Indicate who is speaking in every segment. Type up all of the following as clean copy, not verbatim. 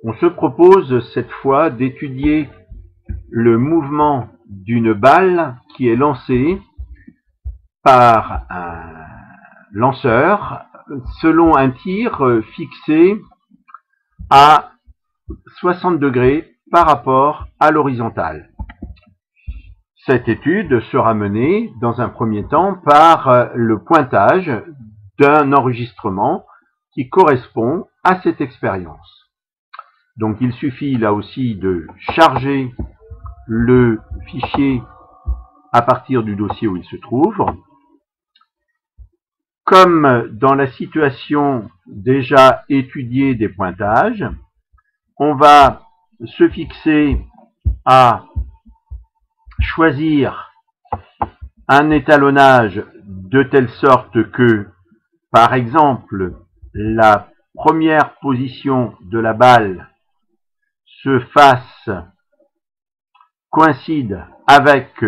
Speaker 1: On se propose cette fois d'étudier le mouvement d'une balle qui est lancée par un lanceur selon un tir fixé à 60 degrés par rapport à l'horizontale. Cette étude sera menée dans un premier temps par le pointage d'un enregistrement qui correspond à cette expérience. Donc il suffit là aussi de charger le fichier à partir du dossier où il se trouve. Comme dans la situation déjà étudiée des pointages, on va se fixer à choisir un étalonnage de telle sorte que, par exemple, la première position de la balle coïncide avec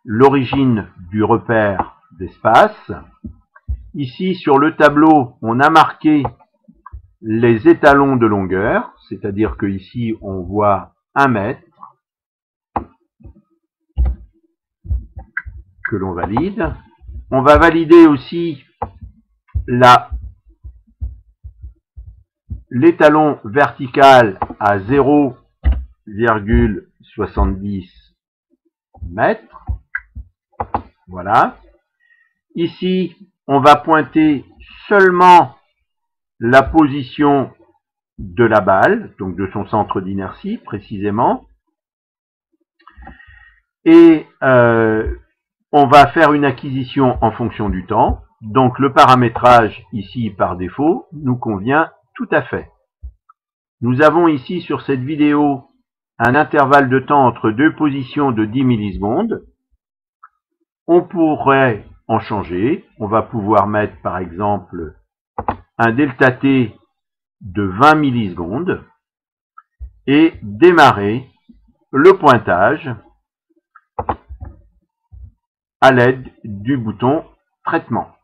Speaker 1: l'origine du repère d'espace. Ici, sur le tableau, on a marqué les étalons de longueur, c'est-à-dire que ici, on voit 1 mètre que l'on valide. On va valider aussi l'étalon vertical à 0,70 mètres. Voilà. Ici, on va pointer seulement la position de la balle, donc de son centre d'inertie précisément. Et on va faire une acquisition en fonction du temps. Donc le paramétrage ici par défaut nous convient tout à fait. Nous avons ici sur cette vidéo un intervalle de temps entre deux positions de 10 millisecondes. On pourrait en changer. On va pouvoir mettre par exemple un delta T de 20 millisecondes et démarrer le pointage à l'aide du bouton traitement.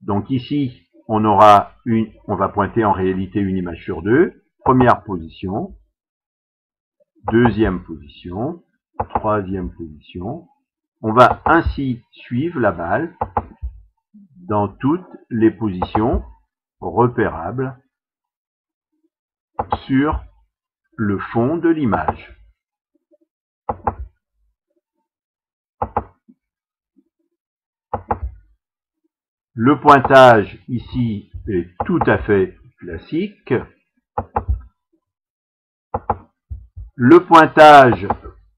Speaker 1: Donc ici, on va pointer en réalité une image sur deux. Première position, deuxième position, troisième position. On va ainsi suivre la balle dans toutes les positions repérables sur le fond de l'image. Le pointage ici est tout à fait classique. Le pointage,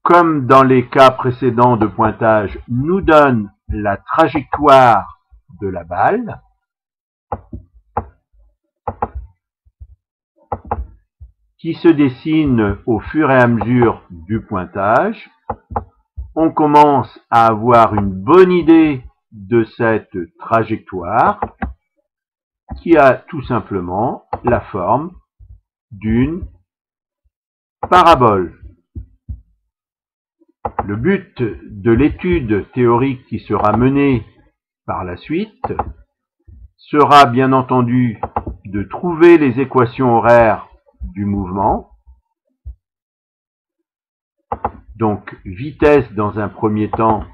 Speaker 1: comme dans les cas précédents de pointage, nous donne la trajectoire de la balle. Qui se dessine au fur et à mesure du pointage. On commence à avoir une bonne idée de cette trajectoire qui a tout simplement la forme d'une parabole. Le but de l'étude théorique qui sera menée par la suite sera bien entendu de trouver les équations horaires du mouvement. Donc vitesse dans un premier temps,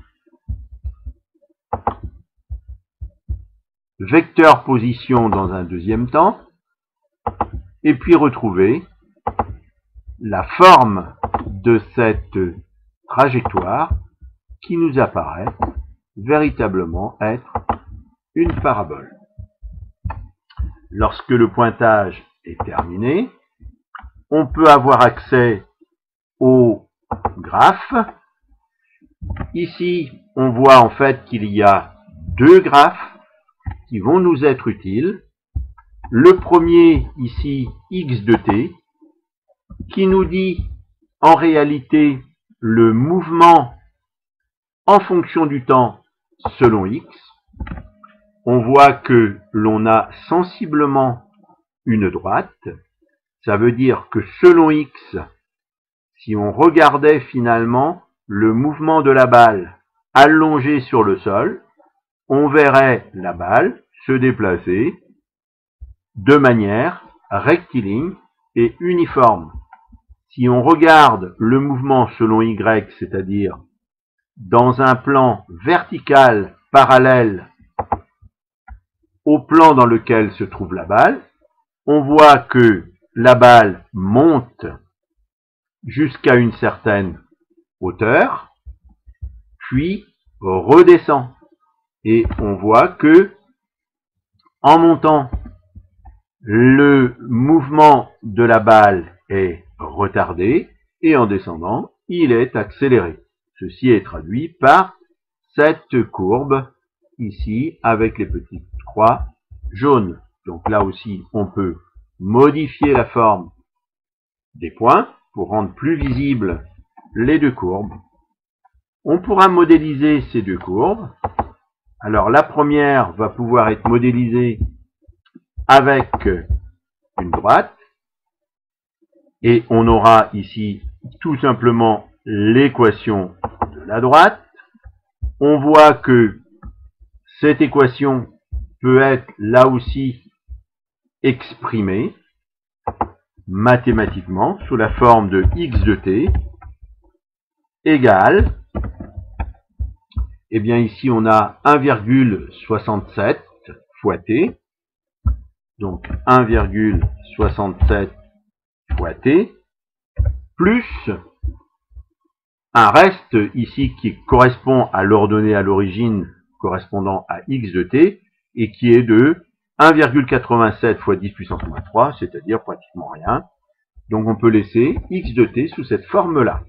Speaker 1: vecteur position dans un deuxième temps, et puis retrouver la forme de cette trajectoire qui nous apparaît véritablement être une parabole. Lorsque le pointage est terminé, on peut avoir accès au graphe. Ici, on voit en fait qu'il y a deux graphes qui vont nous être utiles. Le premier, ici, x de t, qui nous dit en réalité le mouvement en fonction du temps selon x. On voit que l'on a sensiblement une droite. Ça veut dire que selon x, si on regardait finalement le mouvement de la balle allongé sur le sol, on verrait la balle se déplacer de manière rectiligne est uniforme. Si on regarde le mouvement selon y, c'est-à-dire dans un plan vertical parallèle au plan dans lequel se trouve la balle, on voit que la balle monte jusqu'à une certaine hauteur, puis redescend. Et on voit que, en montant, le mouvement de la balle est retardé, et en descendant, il est accéléré. Ceci est traduit par cette courbe, ici, avec les petites croix jaunes. Donc là aussi, on peut modifier la forme des points pour rendre plus visibles les deux courbes. On pourra modéliser ces deux courbes. Alors la première va pouvoir être modélisée avec une droite, et on aura ici tout simplement l'équation de la droite. On voit que cette équation peut être là aussi exprimée mathématiquement sous la forme de x de t égale, eh bien ici on a 1,67 fois t, donc 1,67 fois t, plus un reste ici qui correspond à l'ordonnée à l'origine correspondant à x de t, et qui est de 1,87 fois 10 puissance moins 3, c'est-à-dire pratiquement rien. Donc on peut laisser x de t sous cette forme-là.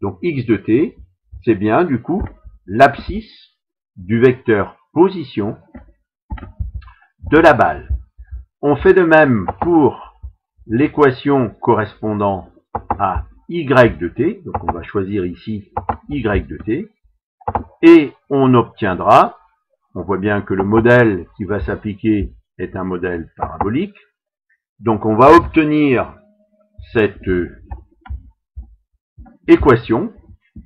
Speaker 1: Donc x de t, c'est bien du coup l'abscisse du vecteur position de la balle. On fait de même pour l'équation correspondant à y de t, donc on va choisir ici y de t, et on obtiendra, on voit bien que le modèle qui va s'appliquer est un modèle parabolique, donc on va obtenir cette équation,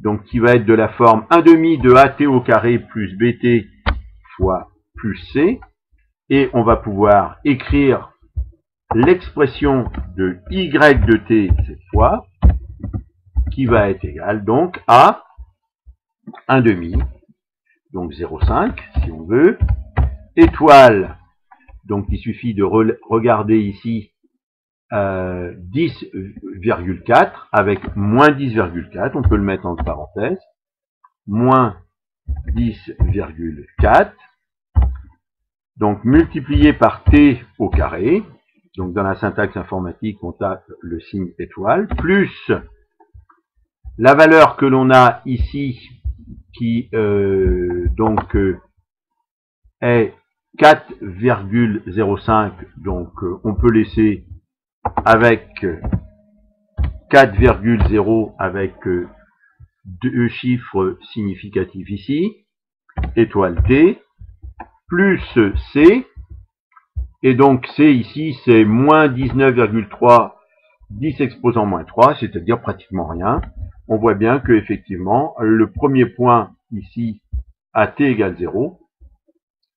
Speaker 1: donc qui va être de la forme 1/2 de at au carré plus bt fois plus c, et on va pouvoir écrire l'expression de y de t cette fois, qui va être égale donc à 1/2, donc 0,5 si on veut, étoile, donc il suffit de regarder ici 10,4 avec moins 10,4, on peut le mettre entre parenthèses, moins 10,4, donc multiplié par t au carré, donc dans la syntaxe informatique on tape le signe étoile, plus la valeur que l'on a ici qui donc est 4,05, donc on peut laisser avec 4,0 avec deux chiffres significatifs ici, étoile t, plus c, et donc c ici c'est moins 19,3, 10 exposant moins 3, c'est-à-dire pratiquement rien. On voit bien que effectivement le premier point ici à t égale 0,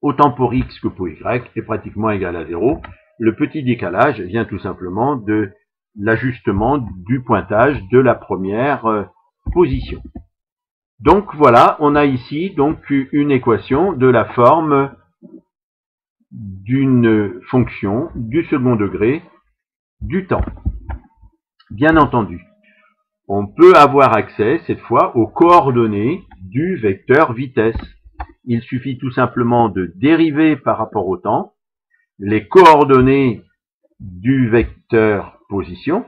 Speaker 1: autant pour x que pour y, est pratiquement égal à 0. Le petit décalage vient tout simplement de l'ajustement du pointage de la première position. Donc voilà, on a ici donc une équation de la forme d'une fonction du second degré du temps. Bien entendu, on peut avoir accès cette fois aux coordonnées du vecteur vitesse. Il suffit tout simplement de dériver par rapport au temps les coordonnées du vecteur position,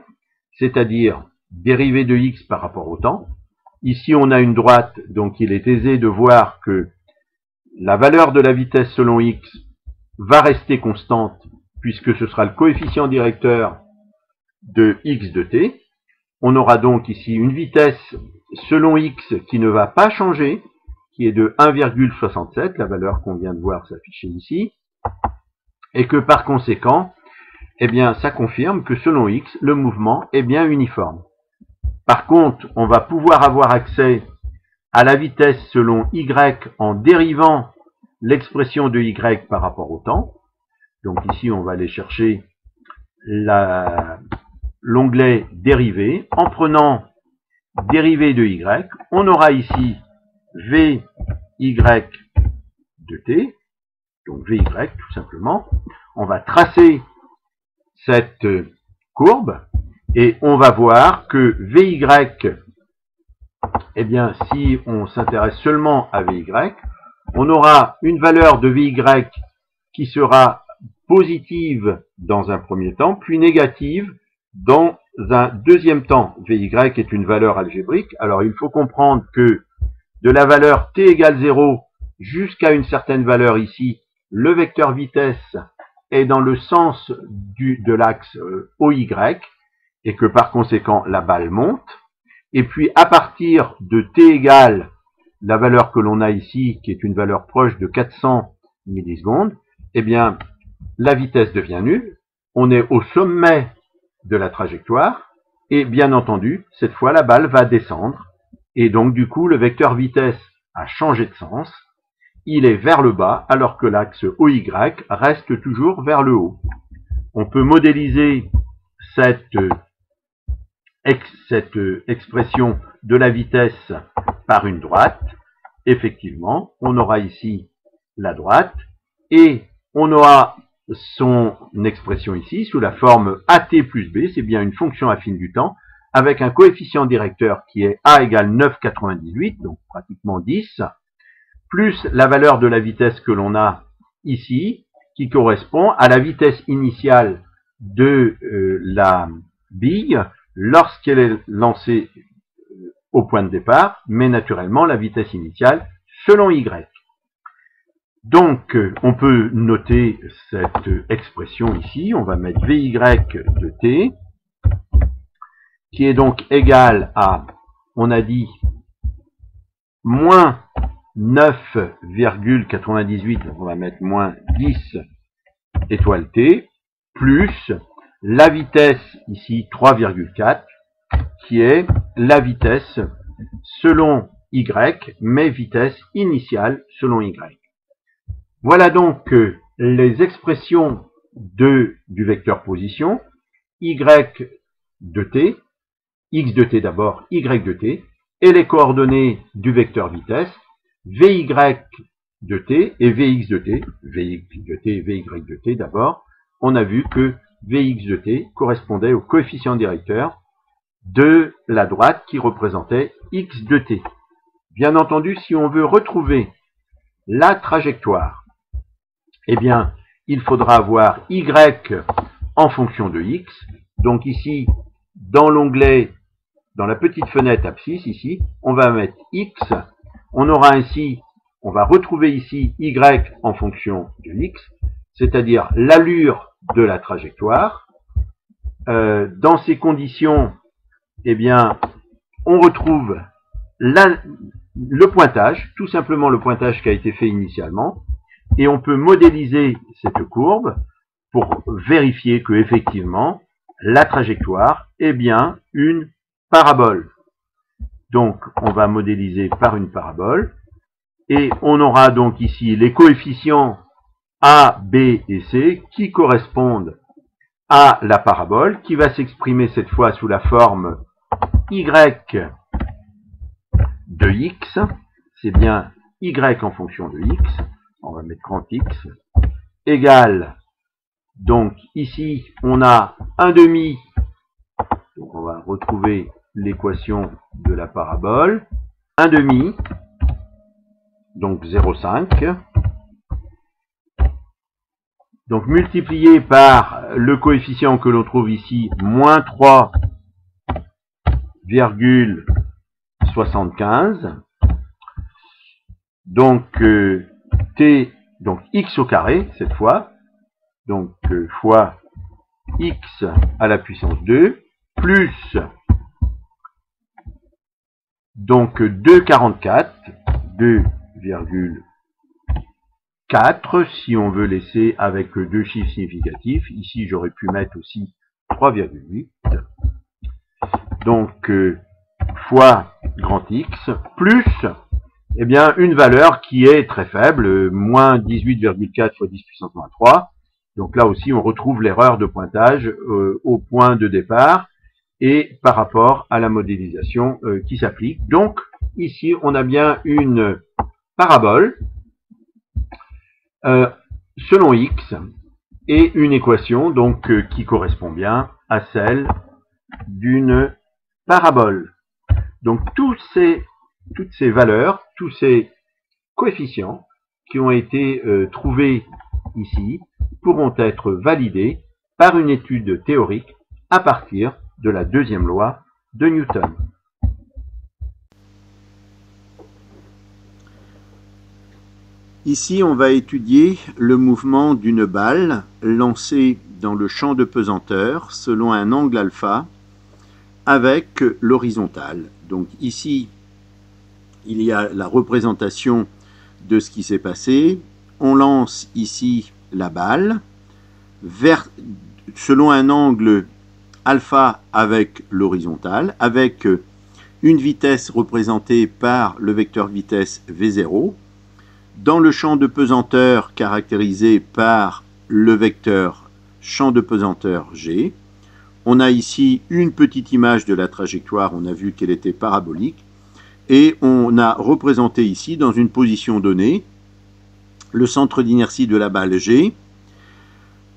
Speaker 1: c'est-à-dire dériver de x par rapport au temps. Ici, on a une droite, donc il est aisé de voir que la valeur de la vitesse selon x va rester constante, puisque ce sera le coefficient directeur de x de t. On aura donc ici une vitesse selon x qui ne va pas changer, qui est de 1,67, la valeur qu'on vient de voir s'afficher ici, et que par conséquent, eh bien, ça confirme que selon x, le mouvement est bien uniforme. Par contre, on va pouvoir avoir accès à la vitesse selon y en dérivant l'expression de y par rapport au temps. Donc ici, on va aller chercher la l'onglet dérivés, en prenant dérivée de y, on aura ici vy de t, donc vy tout simplement. On va tracer cette courbe et on va voir que vy, eh bien, si on s'intéresse seulement à vy, on aura une valeur de vy qui sera positive dans un premier temps, puis négative dans un deuxième temps. Vy est une valeur algébrique. Alors, il faut comprendre que de la valeur t égale 0 jusqu'à une certaine valeur ici, le vecteur vitesse est dans le sens de l'axe OY et que par conséquent, la balle monte. Et puis, à partir de t égale la valeur que l'on a ici, qui est une valeur proche de 400 millisecondes, eh bien, la vitesse devient nulle. On est au sommet de la trajectoire. Et bien entendu, cette fois, la balle va descendre. Et donc, du coup, le vecteur vitesse a changé de sens. Il est vers le bas, alors que l'axe OY reste toujours vers le haut. On peut modéliser cette expression de la vitesse par une droite. Effectivement, on aura ici la droite et on aura son expression ici sous la forme AT plus B, c'est bien une fonction affine du temps, avec un coefficient directeur qui est A égale 9,98, donc pratiquement 10, plus la valeur de la vitesse que l'on a ici, qui correspond à la vitesse initiale de la bille lorsqu'elle est lancée au point de départ, mais naturellement la vitesse initiale selon Y. Donc, on peut noter cette expression ici. On va mettre vy de t, qui est donc égal à, on a dit, moins 9,98, on va mettre moins 10 étoiles t, plus la vitesse, ici 3,4, qui est la vitesse selon y, mais vitesse initiale selon y. Voilà donc les expressions du vecteur position, y de t, x de t d'abord, y de t, et les coordonnées du vecteur vitesse, vy de t et vx de t, vx de t et vy de t d'abord. On a vu que vx de t correspondait au coefficient directeur de la droite qui représentait x de t. Bien entendu, si on veut retrouver la trajectoire, eh bien, il faudra avoir y en fonction de x. Donc ici, dans l'onglet, dans la petite fenêtre abscisse, ici, on va mettre x. On aura ainsi, on va retrouver ici y en fonction de x, c'est-à-dire l'allure de la trajectoire. Dans ces conditions, eh bien, on retrouve le pointage, tout simplement le pointage qui a été fait initialement, et on peut modéliser cette courbe pour vérifier que effectivement la trajectoire est bien une parabole. Donc, on va modéliser par une parabole, et on aura donc ici les coefficients A, B et C qui correspondent à la parabole, qui va s'exprimer cette fois sous la forme y de x, c'est bien y en fonction de x, on va mettre grand x, égale, donc ici on a 1/2, donc on va retrouver l'équation de la parabole, 1/2, donc 0,5, donc multiplié par le coefficient que l'on trouve ici, moins 3,75, donc t, donc x au carré cette fois, donc fois x à la puissance 2, plus donc 2,44, 2,4 si on veut laisser avec deux chiffres significatifs. Ici j'aurais pu mettre aussi 3,8. Donc fois grand X plus eh bien une valeur qui est très faible, moins 18,4 fois 10 puissance moins 3, Donc là aussi, on retrouve l'erreur de pointage au point de départ et par rapport à la modélisation qui s'applique. Donc ici, on a bien une parabole selon x et une équation donc qui correspond bien à celle d'une parabole. Donc toutes ces valeurs, tous ces coefficients qui ont été trouvés ici pourront être validés par une étude théorique à partir de la deuxième loi de Newton. Ici, on va étudier le mouvement d'une balle lancée dans le champ de pesanteur selon un angle alpha avec l'horizontale. Donc ici, il y a la représentation de ce qui s'est passé. On lance ici la balle selon un angle alpha avec l'horizontale, avec une vitesse représentée par le vecteur vitesse V0, dans le champ de pesanteur caractérisé par le vecteur champ de pesanteur G. On a ici une petite image de la trajectoire, on a vu qu'elle était parabolique, et on a représenté ici, dans une position donnée, le centre d'inertie de la balle G,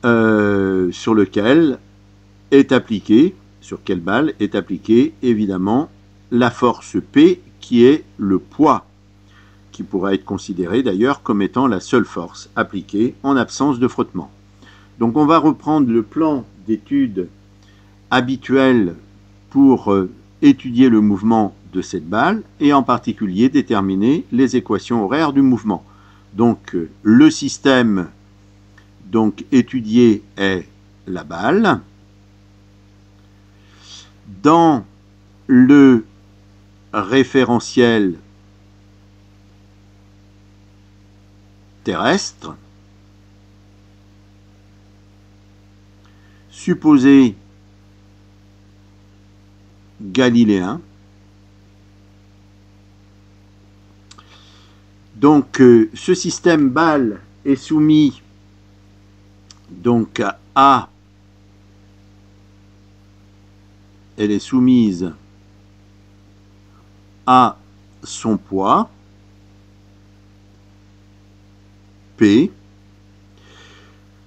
Speaker 1: sur lequel est appliquée, sur quelle balle est appliquée évidemment la force P, qui est le poids, qui pourra être considéré d'ailleurs comme étant la seule force appliquée en absence de frottement. Donc on va reprendre le plan d'étude habituel pour étudier le mouvement de cette balle et en particulier déterminer les équations horaires du mouvement. Donc le système étudié est la balle. Dans le référentiel terrestre, supposé galiléen. Donc ce système balle est soumis donc à, elle est soumise à son poids P,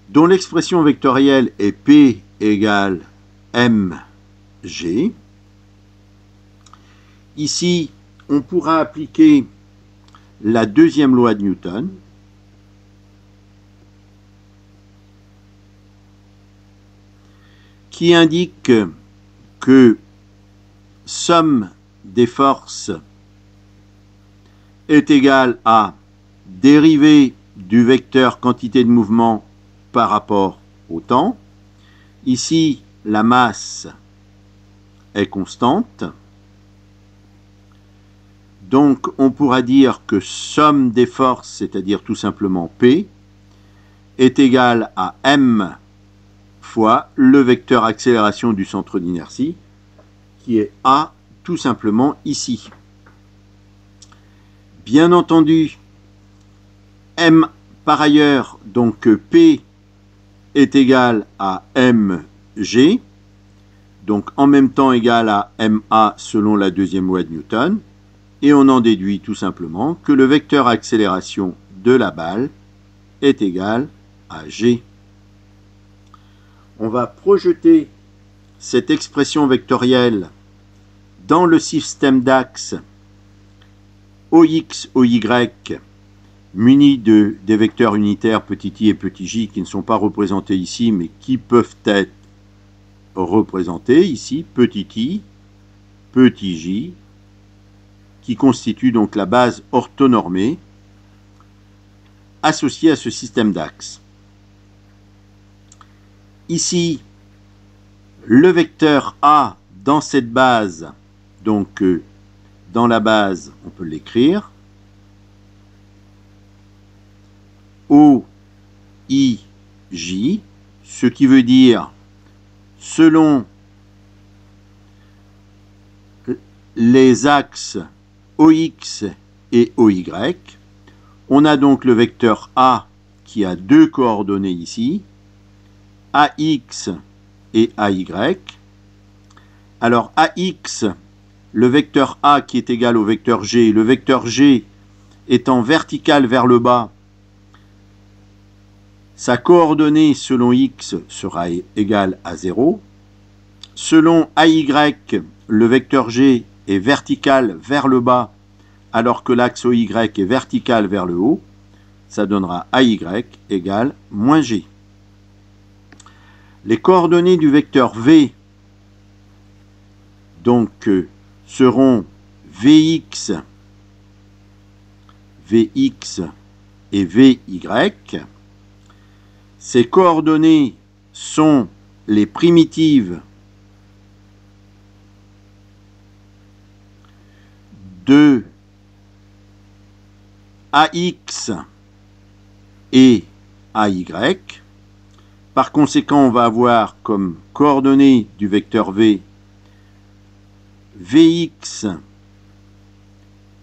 Speaker 1: dont l'expression vectorielle est P égale mg. Ici, on pourra appliquer la deuxième loi de Newton, qui indique que somme des forces est égale à dérivée du vecteur quantité de mouvement par rapport au temps. Ici, la masse est constante. Donc, on pourra dire que somme des forces, c'est-à-dire tout simplement P, est égale à m fois le vecteur accélération du centre d'inertie, qui est A tout simplement ici. Bien entendu, m par ailleurs, donc P est égal à mg, donc en même temps égal à ma selon la deuxième loi de Newton, et on en déduit tout simplement que le vecteur accélération de la balle est égal à g. On va projeter cette expression vectorielle dans le système d'axe OX, OY, muni des vecteurs unitaires petit i et petit j qui ne sont pas représentés ici, mais qui peuvent être représentés ici, petit i, petit j, qui constitue donc la base orthonormée associée à ce système d'axe. Ici, le vecteur A dans cette base, donc dans la base, on peut l'écrire, O, I, J, ce qui veut dire, selon les axes OX et OY, on a donc le vecteur A qui a deux coordonnées ici,
Speaker 2: AX et AY. Alors AX, le vecteur A qui est égal au vecteur G, le vecteur G étant vertical vers le bas, sa coordonnée selon X sera égale à 0. Selon AY, le vecteur G est vertical vers le bas, alors que l'axe OY est vertical vers le haut. Ça donnera AY égale moins G. Les coordonnées du vecteur V donc seront Vx et Vy. Ces coordonnées sont les primitives de AX et AY. Par conséquent, on va avoir comme coordonnées du vecteur V Vx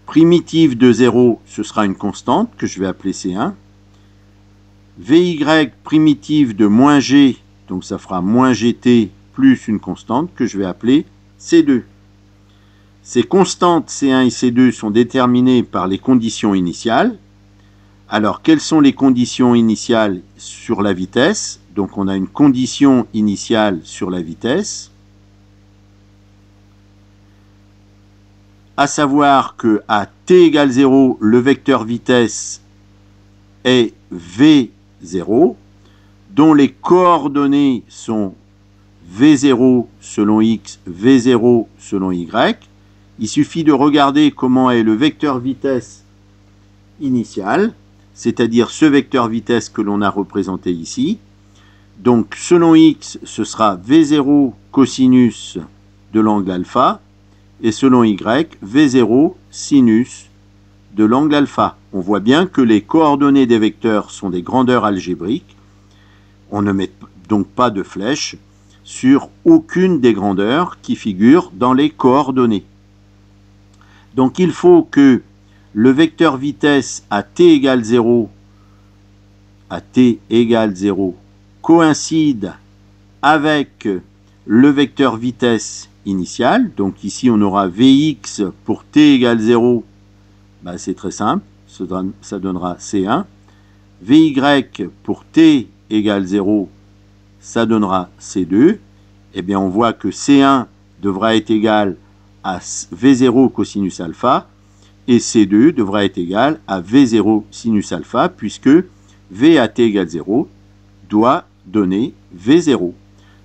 Speaker 2: primitive de 0, ce sera une constante que je vais appeler C1. Vy primitive de moins G, donc ça fera moins Gt plus une constante que je vais appeler C2. Ces constantes C1 et C2 sont déterminées par les conditions initiales. Alors, quelles sont les conditions initiales sur la vitesse? Donc, on a une condition initiale sur la vitesse, à savoir que à t égale 0, le vecteur vitesse est v0, dont les coordonnées sont v0 selon x, v0 selon y. Il suffit de regarder comment est le vecteur vitesse initial, c'est-à-dire ce vecteur vitesse que l'on a représenté ici. Donc, selon x, ce sera v0 cosinus de l'angle alpha, et selon y, v0 sinus de l'angle alpha. On voit bien que les coordonnées des vecteurs sont des grandeurs algébriques. On ne met donc pas de flèche sur aucune des grandeurs qui figurent dans les coordonnées. Donc, il faut que le vecteur vitesse à t égale 0, coïncide avec le vecteur vitesse initial. Donc ici, on aura Vx pour t égale 0. Ben, c'est très simple, ça donnera C1. Vy pour t égale 0, ça donnera C2. Eh bien, on voit que C1 devra être égal à V0 cosinus alpha et C2 devra être égal à V0 sinus alpha, puisque V à t égale 0 doit donner V0.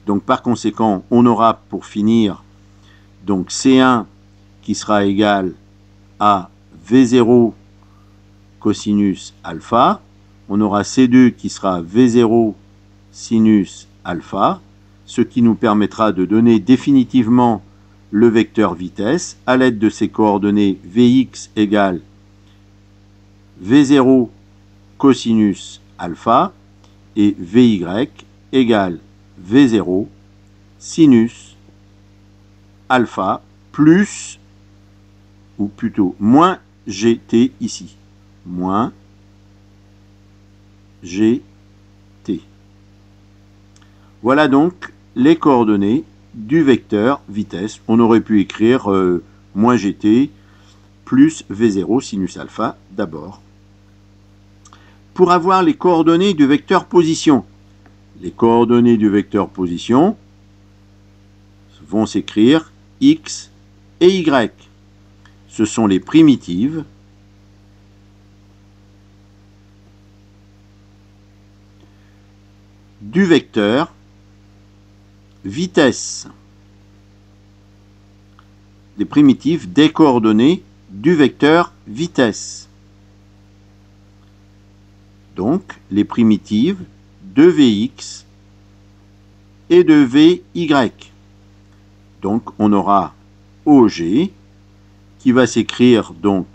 Speaker 2: Donc par conséquent, on aura pour finir donc C1 qui sera égal à V0 cosinus alpha. On aura C2 qui sera V0 sinus alpha, ce qui nous permettra de donner définitivement le vecteur vitesse à l'aide de ses coordonnées Vx égale V0 cosinus alpha et Vy égale V0 sinus alpha plus, ou plutôt moins Gt ici. Moins Gt. Voilà donc les coordonnées du vecteur vitesse. On aurait pu écrire moins Gt plus V0 sinus alpha d'abord. Pour avoir les coordonnées du vecteur position, les coordonnées du vecteur position vont s'écrire x et y. Ce sont les primitives du vecteur vitesse. Les primitives des coordonnées du vecteur vitesse. Donc, les primitives de Vx et de Vy. Donc, on aura OG qui va s'écrire donc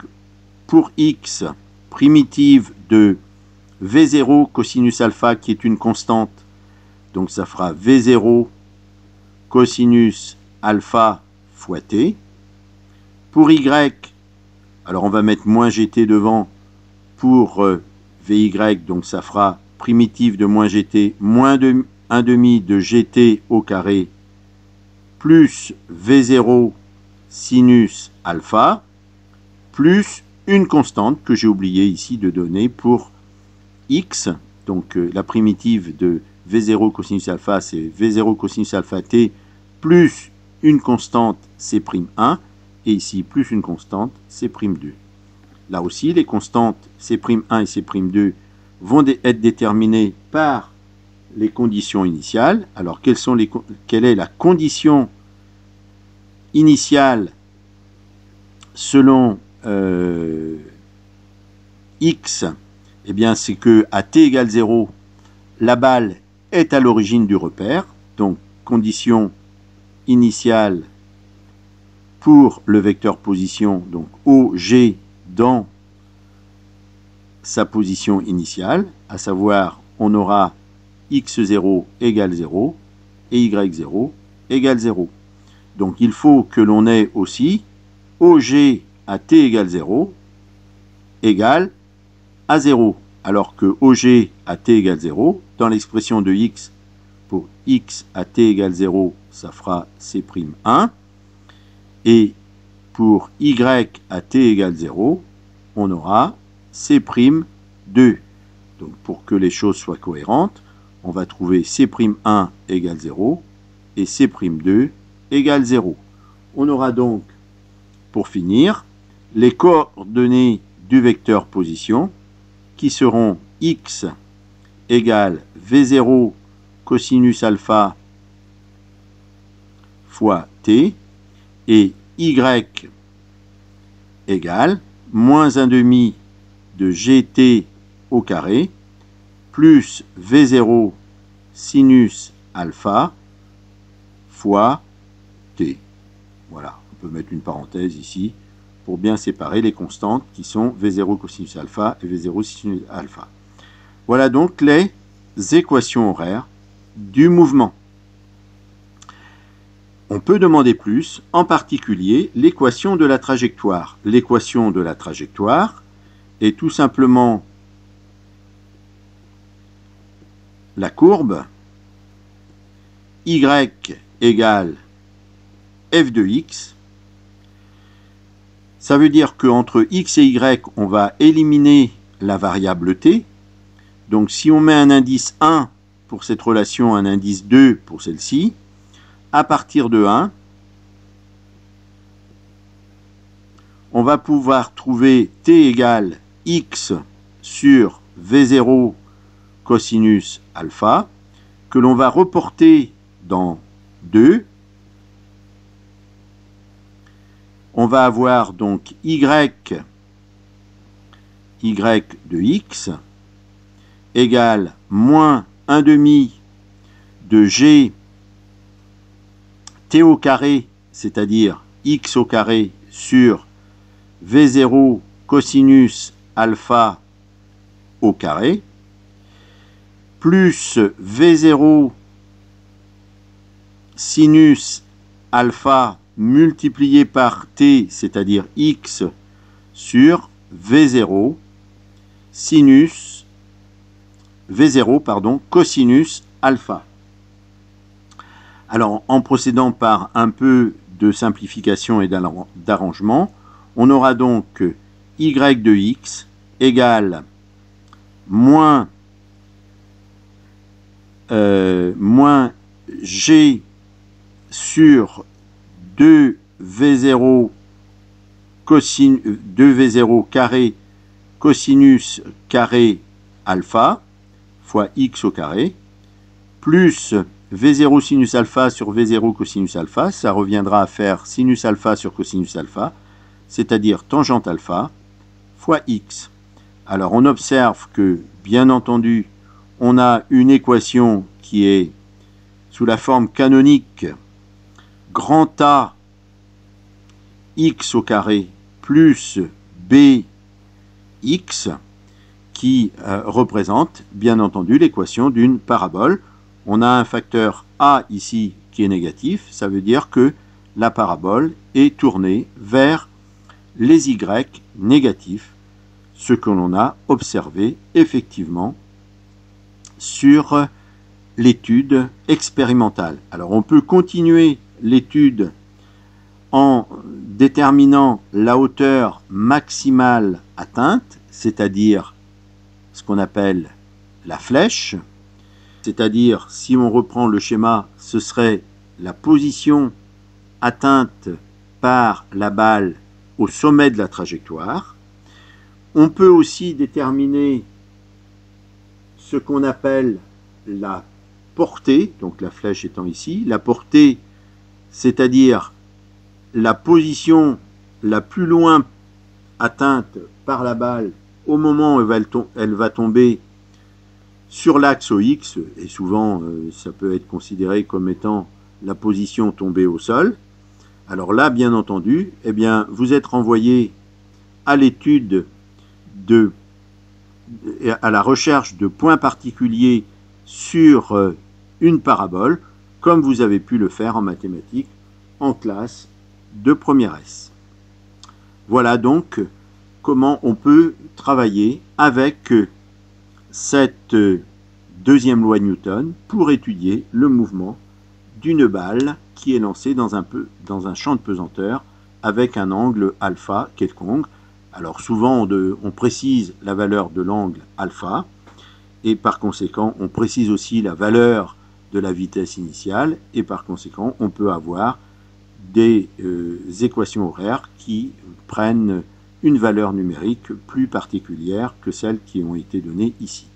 Speaker 2: pour x primitive de V0 cosinus alpha qui est une constante. Donc, ça fera V0 cosinus alpha fois t. Pour y, alors on va mettre moins gt devant pour Vy, donc ça fera primitive de moins gt moins de 1 demi de gt au carré plus V0 sinus alpha plus une constante que j'ai oublié ici de donner pour x. Donc la primitive de V0 cosinus alpha, c'est V0 cosinus alpha t plus une constante C'1 et ici plus une constante C'2. Là aussi, les constantes C'1 et C'2 vont être déterminées par les conditions initiales. Alors, quelle est la condition initiale selon x? Eh bien, c'est que à t égale 0, la balle est à l'origine du repère. Donc, condition initiale pour le vecteur position, donc OG dans sa position initiale, à savoir, on aura x0 égale 0 et y0 égale 0. Donc, il faut que l'on ait aussi OG à t égale 0 égale à 0, alors que OG à t égale 0, dans l'expression de x, pour x à t égale 0, ça fera C'1, et pour y à t égale 0, on aura C'2. Donc pour que les choses soient cohérentes, on va trouver C'1 égale 0 et C'2 égale 0. On aura donc, pour finir, les coordonnées du vecteur position qui seront x égale V0 cosinus alpha fois t et y égale moins 1 demi de gt au carré plus V0 sinus alpha fois t. Voilà, on peut mettre une parenthèse ici pour bien séparer les constantes qui sont V0 cosinus alpha et V0 sinus alpha. Voilà donc les équations horaires du mouvement. On peut demander plus, en particulier l'équation de la trajectoire. L'équation de la trajectoire est tout simplement la courbe y égale f de x. Ça veut dire qu'entre x et y, on va éliminer la variable t. Donc si on met un indice 1 pour cette relation, un indice 2 pour celle-ci, à partir de 1, on va pouvoir trouver t égale x sur V0 cosinus alpha, que l'on va reporter dans 2. On va avoir donc y de x égale moins 1 demi de g t au carré, c'est-à-dire x au carré sur V0 cosinus alpha au carré, plus V0 sinus alpha multiplié par t, c'est-à-dire x sur V0 sinus V0 cosinus alpha. Alors, en procédant par un peu de simplification et d'arrangement, on aura donc y de x égale moins g sur 2v0 carré cosinus carré alpha fois x au carré plus V0 sinus alpha sur V0 cosinus alpha, ça reviendra à faire sinus alpha sur cosinus alpha, c'est-à-dire tangente alpha fois x. Alors on observe que, bien entendu, on a une équation qui est sous la forme canonique grand A x au carré plus bx qui représente, bien entendu, l'équation d'une parabole. On a un facteur A ici qui est négatif, ça veut dire que la parabole est tournée vers les Y négatifs, ce que l'on a observé effectivement sur l'étude expérimentale. Alors on peut continuer l'étude en déterminant la hauteur maximale atteinte, c'est-à-dire ce qu'on appelle la flèche, c'est-à-dire si on reprend le schéma, ce serait la position atteinte par la balle au sommet de la trajectoire. On peut aussi déterminer ce qu'on appelle la portée, donc la flèche étant ici, la portée, c'est-à-dire la position la plus loin atteinte par la balle au moment où elle va tomber sur l'axe OX, et souvent ça peut être considéré comme étant la position tombée au sol. Alors là, bien entendu, eh bien, vous êtes renvoyé à l'étude à la recherche de points particuliers sur une parabole, comme vous avez pu le faire en mathématiques en classe de première S. Voilà donc comment on peut travailler avec cette deuxième loi de Newton pour étudier le mouvement d'une balle qui est lancée dans un champ de pesanteur avec un angle alpha quelconque. Alors souvent on précise la valeur de l'angle alpha et par conséquent on précise aussi la valeur de la vitesse initiale et par conséquent on peut avoir des équations horaires qui prennent une valeur numérique plus particulière que celles qui ont été données ici.